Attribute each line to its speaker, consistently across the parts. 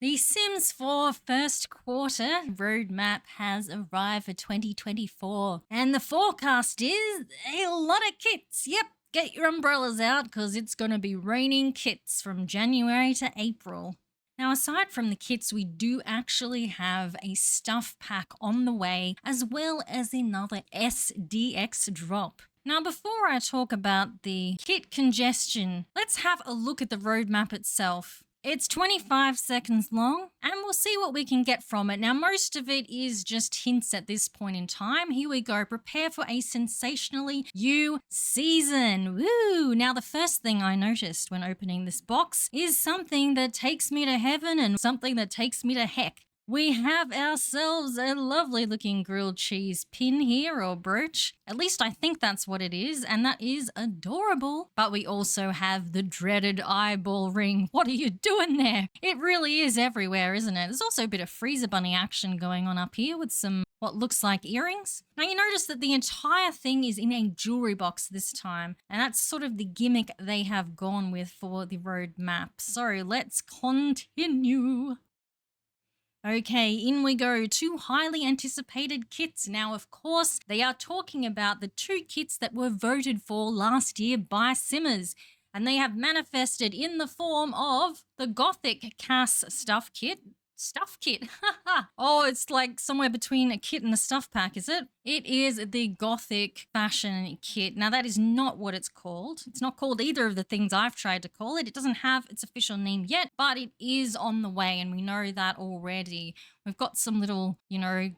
Speaker 1: The Sims 4 first quarter roadmap has arrived for 2024, and the forecast is a lot of kits. Yep, get your umbrellas out because it's going to be raining kits from January to April. Now, aside from the kits, we do actually have a stuff pack on the way, as well as another SDX drop. Now, before I talk about the kit congestion, let's have a look at the roadmap itself. It's 25 seconds long, and we'll see what we can get from it. Now, most of it is just hints at this point in time. Here we go. Prepare for a sensationally new season. Woo! Now, the first thing I noticed when opening this box is something that takes me to heaven and something that takes me to heck. We have ourselves a lovely looking grilled cheese pin here, or brooch. At least I think that's what it is, and that is adorable. But we also have the dreaded eyeball ring. What are you doing there? It really is everywhere, isn't it? There's also a bit of freezer bunny action going on up here with some what looks like earrings. Now you notice that the entire thing is in a jewelry box this time, and that's sort of the gimmick they have gone with for the roadmap. So let's continue. Okay, in we go. Two highly anticipated kits. Now, of course, they are talking about the two kits that were voted for last year by Simmers, and they have manifested in the form of the Gothic Cass stuff kit. Stuff kit. Oh, it's like somewhere between a kit and a stuff pack, is it? It is the Gothic fashion kit. Now, that is not what it's called. It's not called either of the things I've tried to call it. It doesn't have its official name yet, but it is on the way, and we know that already. We've got some little,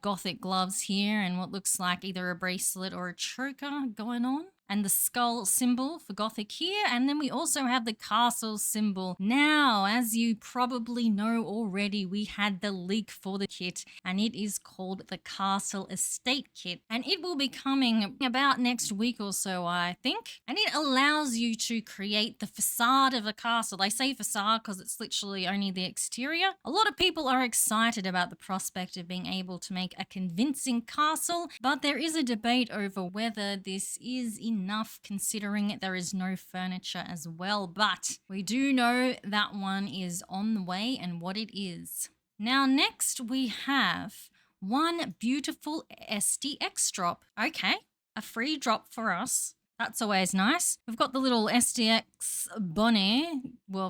Speaker 1: Gothic gloves here and what looks like either a bracelet or a choker going on. And the skull symbol for Gothic here. And then we also have the castle symbol. Now, as you probably know already, we had the leak for the kit, and it is called the Castle Estate Kit. And it will be coming about next week or so, I think. And it allows you to create the facade of a castle. I say facade because it's literally only the exterior. A lot of people are excited about the prospect of being able to make a convincing castle, but there is a debate over whether this is enough considering there is no furniture as well. But we do know that one is on the way and what it is. Now, next we have one beautiful SDX drop. Okay, a free drop for us. That's always nice. We've got the little SDX bunny,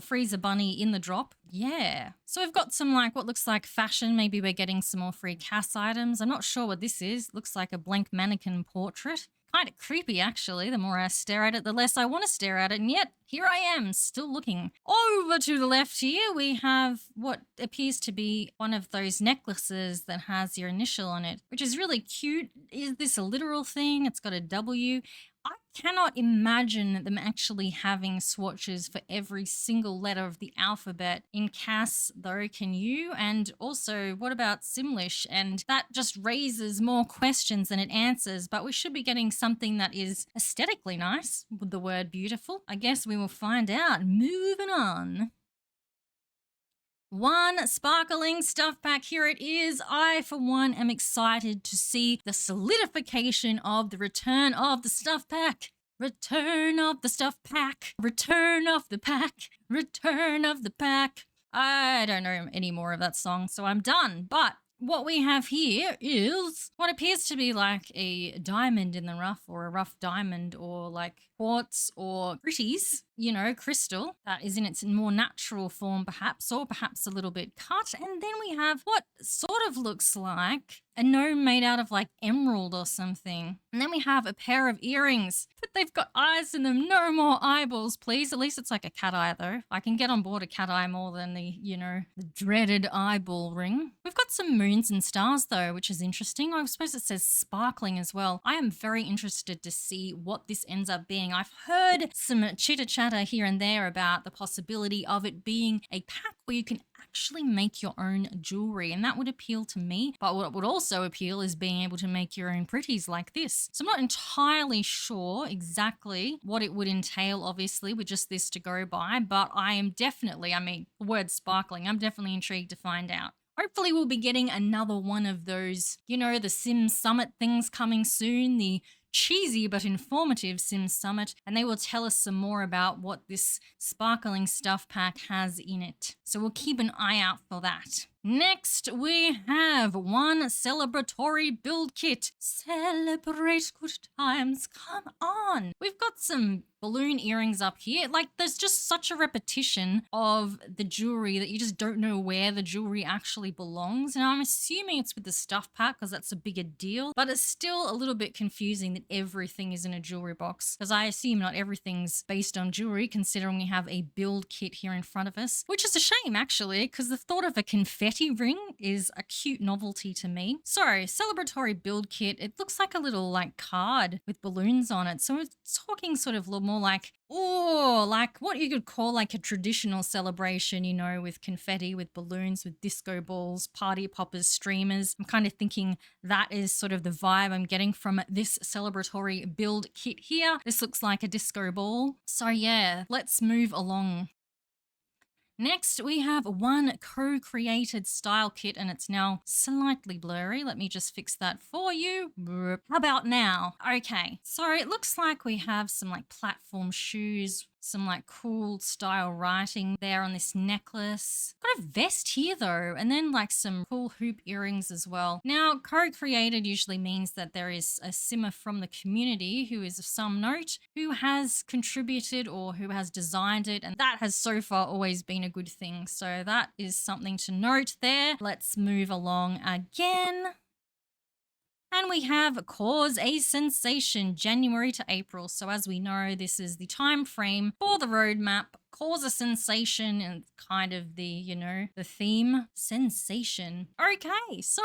Speaker 1: freezer bunny in the drop. Yeah. So we've got some what looks like fashion. Maybe we're getting some more free Cass items. I'm not sure what this is. Looks like a blank mannequin portrait. Kind of creepy, actually. The more I stare at it, the less I want to stare at it. And yet, here I am, still looking. Over to the left here, we have what appears to be one of those necklaces that has your initial on it, which is really cute. Is this a literal thing? It's got a W. I cannot imagine them actually having swatches for every single letter of the alphabet in Cass, though, can you? And also, what about Simlish? And that just raises more questions than it answers, but we should be getting something that is aesthetically nice with the word beautiful. I guess we will find out. Moving on. One sparkling stuff pack, here it is. I, for one, am excited to see the solidification of the return of the stuff pack. Return of the stuff pack. Return of the pack. Return of the pack. I don't know any more of that song, so I'm done. But what we have here is what appears to be like a diamond in the rough, or a rough diamond, or like quartz or pretties, crystal that is in its more natural form perhaps, or perhaps a little bit cut. And then we have what sort of looks like a gnome made out of like emerald or something. And then we have a pair of earrings, but they've got eyes in them. No more eyeballs, please. At least it's like a cat eye, though. I can get on board a cat eye more than the dreaded eyeball ring. We've got some moons and stars, though, which is interesting. I suppose it says sparkling as well. I am very interested to see what this ends up being. I've heard some chitter chatter here and there about the possibility of it being a pack where you can actually make your own jewelry, and that would appeal to me. But what would also appeal is being able to make your own pretties like this. So I'm not entirely sure exactly what it would entail, obviously, with just this to go by, but I am definitely, the word sparkling, I'm definitely intrigued to find out. Hopefully we'll be getting another one of those, the Sims Summit things coming soon, the cheesy but informative Sims Summit, and they will tell us some more about what this sparkling stuff pack has in it. So we'll keep an eye out for that. Next, we have one celebratory build kit. Celebrate good times. Come on. We've got some balloon earrings up here. Like, there's just such a repetition of the jewelry that you just don't know where the jewelry actually belongs. Now, I'm assuming it's with the stuff pack because that's a bigger deal, but it's still a little bit confusing that everything is in a jewelry box, because I assume not everything's based on jewelry, considering we have a build kit here in front of us, which is a shame, actually, because the thought of a confetti ring is a cute novelty to me. So, celebratory build kit, it looks like a little like card with balloons on it. So it's talking sort of more like, oh, like what you could call like a traditional celebration, you know, with confetti, with balloons, with disco balls, party poppers, streamers. I'm kind of thinking that is sort of the vibe I'm getting from this celebratory build kit here. This looks like a disco ball. So yeah, let's move along. Next, we have one co-created style kit, and it's now slightly blurry. Let me just fix that for you. How about now? Okay, so it looks like we have some like platform shoes, some like cool style writing there on this necklace. Got a vest here though, and then like some cool hoop earrings as well. Now, co-created usually means that there is a simmer from the community who is of some note, who has contributed or who has designed it, and that has so far always been a good thing. So that is something to note there. Let's move along again. And we have Cause a Sensation, January to April. So as we know, this is the time frame for the roadmap. Cause a sensation and kind of the, you know, the theme, sensation. Okay, so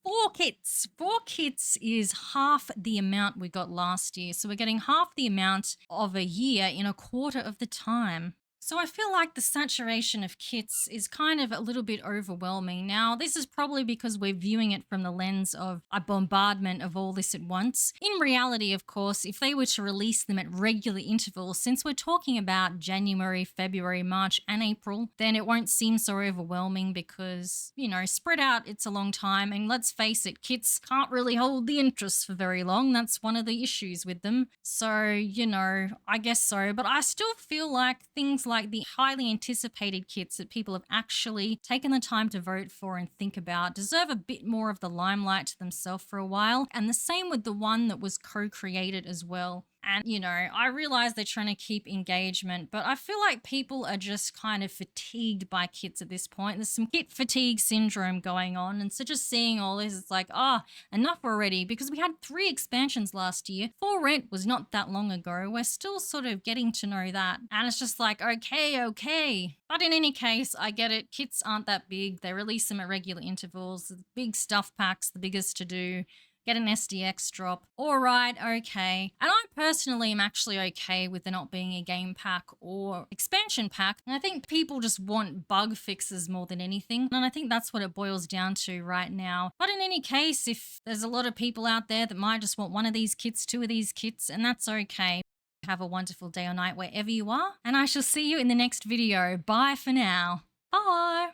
Speaker 1: 4 kits. 4 kits is half the amount we got last year. So we're getting half the amount of a year in a quarter of the time. So I feel like the saturation of kits is kind of a little bit overwhelming. Now, this is probably because we're viewing it from the lens of a bombardment of all this at once. In reality, of course, if they were to release them at regular intervals, since we're talking about January, February, March, and April, then it won't seem so overwhelming because, you know, spread out, it's a long time. And let's face it, kits can't really hold the interest for very long. That's one of the issues with them. So, you know, I guess so. But I still feel like things like the highly anticipated kits that people have actually taken the time to vote for and think about deserve a bit more of the limelight to themselves for a while. And the same with the one that was co-created as well. And, you know, I realize they're trying to keep engagement, but I feel like people are just kind of fatigued by kits at this point. There's some kit fatigue syndrome going on. And so just seeing all this, it's like, enough already, because we had 3 expansions last year. For Rent was not that long ago. We're still sort of getting to know that. And it's just like, okay. But in any case, I get it. Kits aren't that big. They release them at regular intervals. The big stuff packs, the biggest to do. Get an SDX drop. All right, okay. And I personally am actually okay with there not being a game pack or expansion pack. And I think people just want bug fixes more than anything. And I think that's what it boils down to right now. But in any case, if there's a lot of people out there that might just want one of these kits, 2 of these kits, and that's okay. Have a wonderful day or night wherever you are. And I shall see you in the next video. Bye for now. Bye.